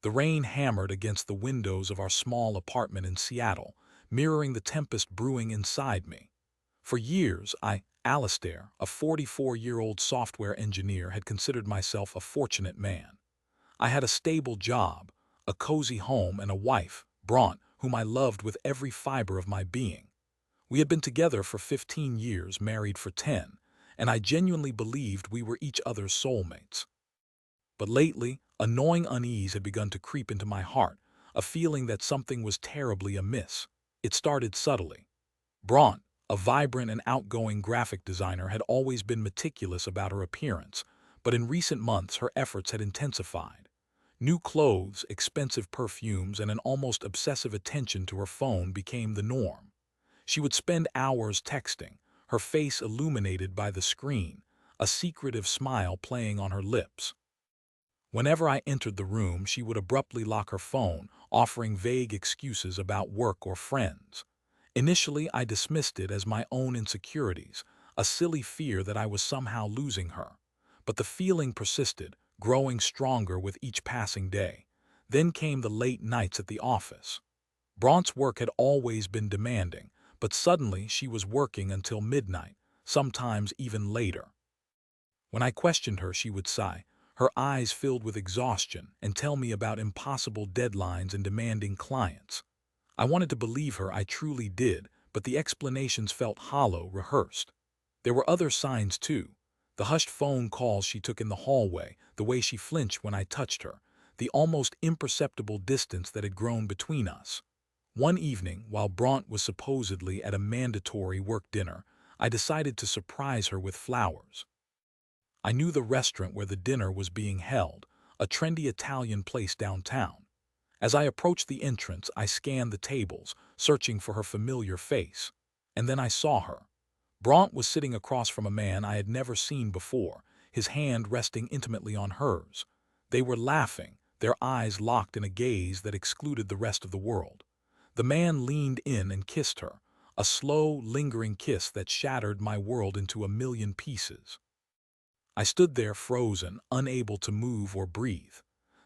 The rain hammered against the windows of our small apartment in Seattle, mirroring the tempest brewing inside me. For years, Alistair, a 44-year-old software engineer, had considered myself a fortunate man. I had a stable job, a cozy home, and a wife, Bronte, whom I loved with every fiber of my being. We had been together for 15 years, married for 10, and I genuinely believed we were each other's soulmates. But lately, a gnawing unease had begun to creep into my heart, a feeling that something was terribly amiss. It started subtly. Bronte, a vibrant and outgoing graphic designer, had always been meticulous about her appearance, but in recent months her efforts had intensified. New clothes, expensive perfumes, and an almost obsessive attention to her phone became the norm. She would spend hours texting, her face illuminated by the screen, a secretive smile playing on her lips. Whenever I entered the room, she would abruptly lock her phone, offering vague excuses about work or friends. Initially, I dismissed it as my own insecurities, a silly fear that I was somehow losing her. But the feeling persisted, growing stronger with each passing day. Then came the late nights at the office. Bronte's work had always been demanding, but suddenly she was working until midnight, sometimes even later. When I questioned her, she would sigh, her eyes filled with exhaustion, and tell me about impossible deadlines and demanding clients. I wanted to believe her, I truly did, but the explanations felt hollow, rehearsed. There were other signs too. The hushed phone calls she took in the hallway, the way she flinched when I touched her, the almost imperceptible distance that had grown between us. One evening, while Bronte was supposedly at a mandatory work dinner, I decided to surprise her with flowers. I knew the restaurant where the dinner was being held, a trendy Italian place downtown. As I approached the entrance, I scanned the tables, searching for her familiar face. And then I saw her. Bronte was sitting across from a man I had never seen before, his hand resting intimately on hers. They were laughing, their eyes locked in a gaze that excluded the rest of the world. The man leaned in and kissed her, a slow, lingering kiss that shattered my world into a million pieces. I stood there frozen, unable to move or breathe.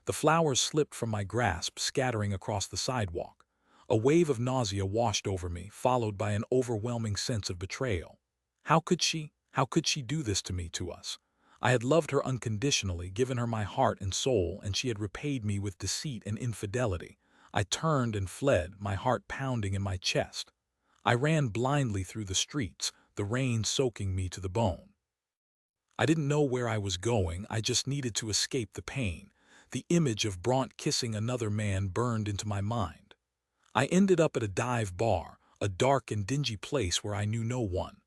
The flowers slipped from my grasp, scattering across the sidewalk. A wave of nausea washed over me, followed by an overwhelming sense of betrayal. How could she do this to me, to us? I had loved her unconditionally, given her my heart and soul, and she had repaid me with deceit and infidelity. I turned and fled, my heart pounding in my chest. I ran blindly through the streets, the rain soaking me to the bone. I didn't know where I was going, I just needed to escape the pain. The image of Bronte kissing another man burned into my mind. I ended up at a dive bar, a dark and dingy place where I knew no one.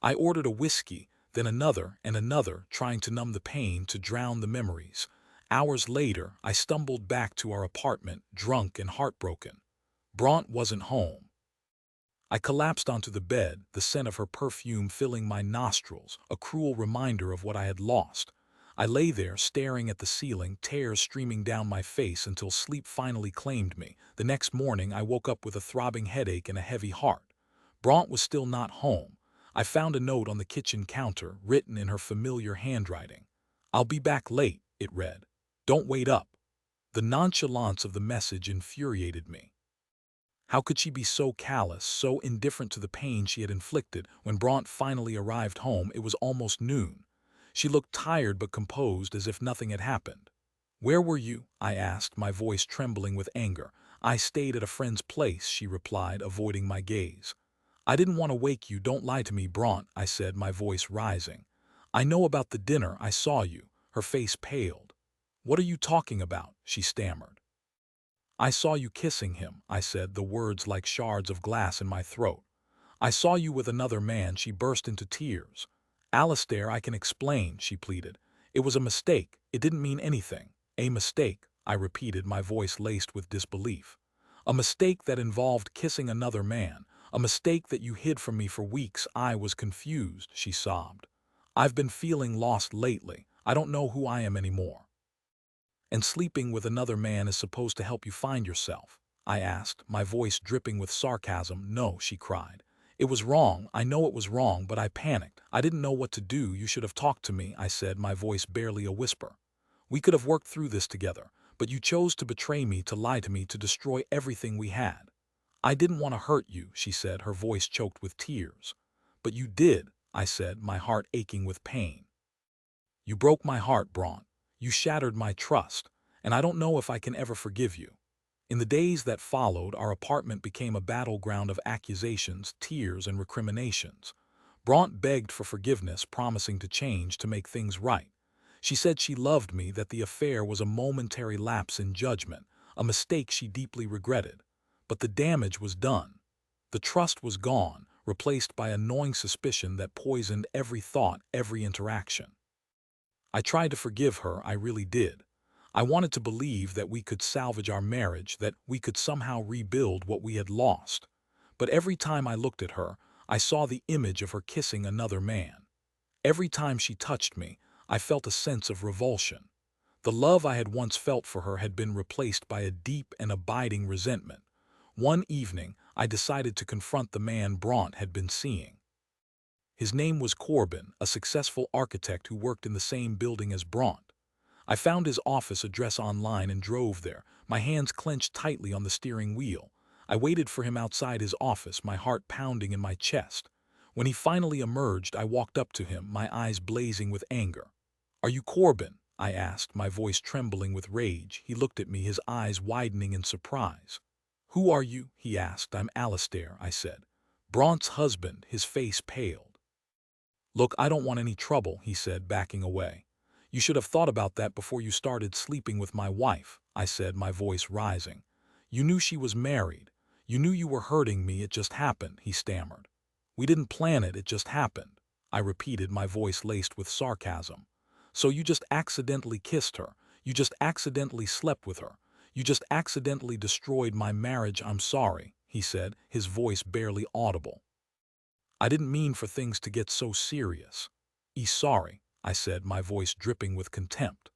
I ordered a whiskey, then another and another, trying to numb the pain, to drown the memories. Hours later, I stumbled back to our apartment, drunk and heartbroken. Bronte wasn't home. I collapsed onto the bed, the scent of her perfume filling my nostrils, a cruel reminder of what I had lost. I lay there, staring at the ceiling, tears streaming down my face until sleep finally claimed me. The next morning, I woke up with a throbbing headache and a heavy heart. Bronte was still not home. I found a note on the kitchen counter, written in her familiar handwriting. "I'll be back late," it read. "Don't wait up." The nonchalance of the message infuriated me. How could she be so callous, so indifferent to the pain she had inflicted? When Bronte finally arrived home, it was almost noon. She looked tired but composed, as if nothing had happened. "Where were you?" I asked, my voice trembling with anger. "I stayed at a friend's place," she replied, avoiding my gaze. "I didn't want to wake you, don't lie to me, Bronte," I said, my voice rising. "I know about the dinner, I saw you." Her face paled. "What are you talking about?" she stammered. "I saw you kissing him," I said, the words like shards of glass in my throat. "I saw you with another man." She burst into tears. "Alistair, I can explain," she pleaded. "It was a mistake. It didn't mean anything." "A mistake," I repeated, my voice laced with disbelief. "A mistake that involved kissing another man. A mistake that you hid from me for weeks." I was confused, she sobbed. "I've been feeling lost lately. I don't know who I am anymore." "And sleeping with another man is supposed to help you find yourself?" I asked, my voice dripping with sarcasm. "No," she cried. "It was wrong. I know it was wrong, but I panicked. I didn't know what to do. You should have talked to me," I said, my voice barely a whisper. "We could have worked through this together, But you chose to betray me, to lie to me, to destroy everything we had. I didn't want to hurt you, she said, her voice choked with tears. But you did, I said, my heart aching with pain. You broke my heart, Bronte. You shattered my trust, and I don't know if I can ever forgive you. In the days that followed, our apartment became a battleground of accusations, tears, and recriminations. Bronte begged for forgiveness, promising to change, to make things right. She said she loved me, that the affair was a momentary lapse in judgment, a mistake she deeply regretted. But the damage was done. The trust was gone, replaced by a gnawing suspicion that poisoned every thought, every interaction. I tried to forgive her, I really did. I wanted to believe that we could salvage our marriage, that we could somehow rebuild what we had lost. But every time I looked at her, I saw the image of her kissing another man. Every time she touched me, I felt a sense of revulsion. The love I had once felt for her had been replaced by a deep and abiding resentment. One evening, I decided to confront the man Bronte had been seeing. His name was Corbin, a successful architect who worked in the same building as Bronte. I found his office address online and drove there, my hands clenched tightly on the steering wheel. I waited for him outside his office, my heart pounding in my chest. When he finally emerged, I walked up to him, my eyes blazing with anger. "Are you Corbin?" I asked, my voice trembling with rage. He looked at me, his eyes widening in surprise. "Who are you?" he asked. "I'm Alistair," I said. "Bronte's husband." His face paled. "Look, I don't want any trouble," he said, backing away. "You should have thought about that before you started sleeping with my wife," I said, my voice rising. "You knew she was married. You knew you were hurting me. It just happened," he stammered. "We didn't plan it, it just happened," I repeated, my voice laced with sarcasm. "So you just accidentally kissed her. You just accidentally slept with her. You just accidentally destroyed my marriage. I'm sorry," he said, his voice barely audible. "I didn't mean for things to get so serious." Sorry," I said, my voice dripping with contempt.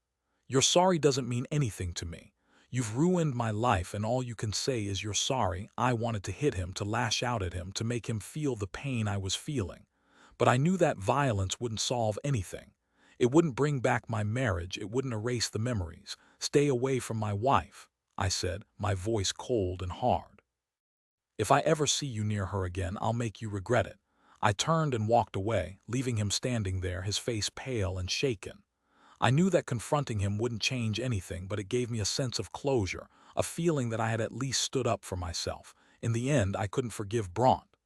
"Your sorry doesn't mean anything to me. You've ruined my life, and all you can say is you're sorry." I wanted to hit him, to lash out at him, to make him feel the pain I was feeling. But I knew that violence wouldn't solve anything. It wouldn't bring back my marriage, it wouldn't erase the memories. "Stay away from my wife," I said, my voice cold and hard. "If I ever see you near her again, I'll make you regret it." I turned and walked away, leaving him standing there, his face pale and shaken. I knew that confronting him wouldn't change anything, but it gave me a sense of closure, a feeling that I had at least stood up for myself. In the end, I couldn't forgive Bronte.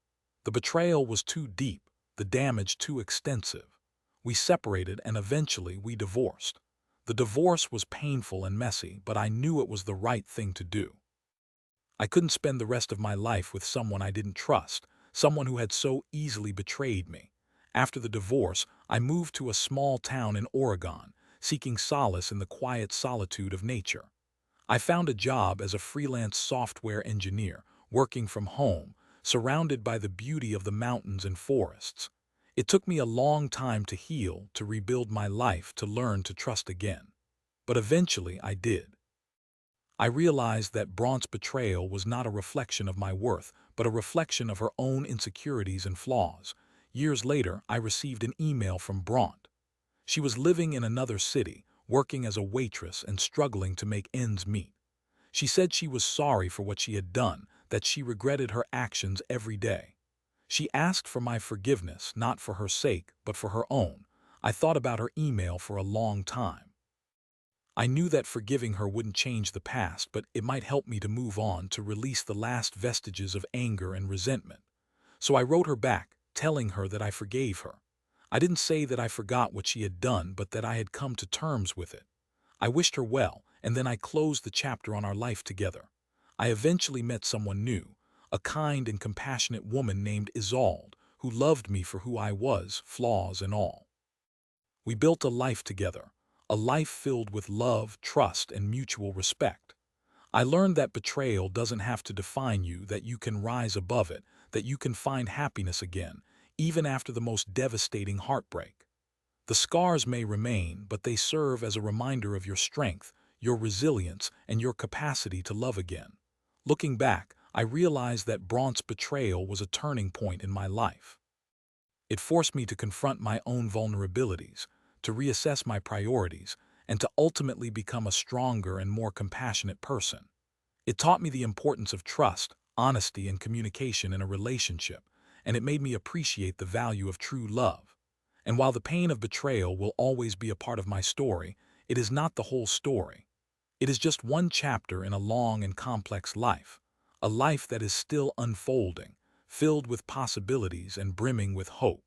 The betrayal was too deep, the damage too extensive. We separated, and eventually we divorced. The divorce was painful and messy, but I knew it was the right thing to do. I couldn't spend the rest of my life with someone I didn't trust, someone who had so easily betrayed me. After the divorce, I moved to a small town in Oregon, seeking solace in the quiet solitude of nature. I found a job as a freelance software engineer, working from home, surrounded by the beauty of the mountains and forests. It took me a long time to heal, to rebuild my life, to learn to trust again. But eventually I did. I realized that Bronte's betrayal was not a reflection of my worth, but a reflection of her own insecurities and flaws. Years later, I received an email from Bronte. She was living in another city, working as a waitress and struggling to make ends meet. She said she was sorry for what she had done, that she regretted her actions every day. She asked for my forgiveness, not for her sake, but for her own. I thought about her email for a long time. I knew that forgiving her wouldn't change the past, but it might help me to move on, to release the last vestiges of anger and resentment. So I wrote her back, telling her that I forgave her. I didn't say that I forgot what she had done, but that I had come to terms with it. I wished her well, and then I closed the chapter on our life together. I eventually met someone new, a kind and compassionate woman named Isolde, who loved me for who I was, flaws and all. We built a life together, a life filled with love, trust, and mutual respect. I learned that betrayal doesn't have to define you, that you can rise above it, that you can find happiness again, even after the most devastating heartbreak. The scars may remain, but they serve as a reminder of your strength, your resilience, and your capacity to love again. Looking back, I realized that Bronte's betrayal was a turning point in my life. It forced me to confront my own vulnerabilities, to reassess my priorities, and to ultimately become a stronger and more compassionate person. It taught me the importance of trust, honesty, and communication in a relationship, and it made me appreciate the value of true love. And while the pain of betrayal will always be a part of my story, it is not the whole story. It is just one chapter in a long and complex life, a life that is still unfolding, filled with possibilities and brimming with hope.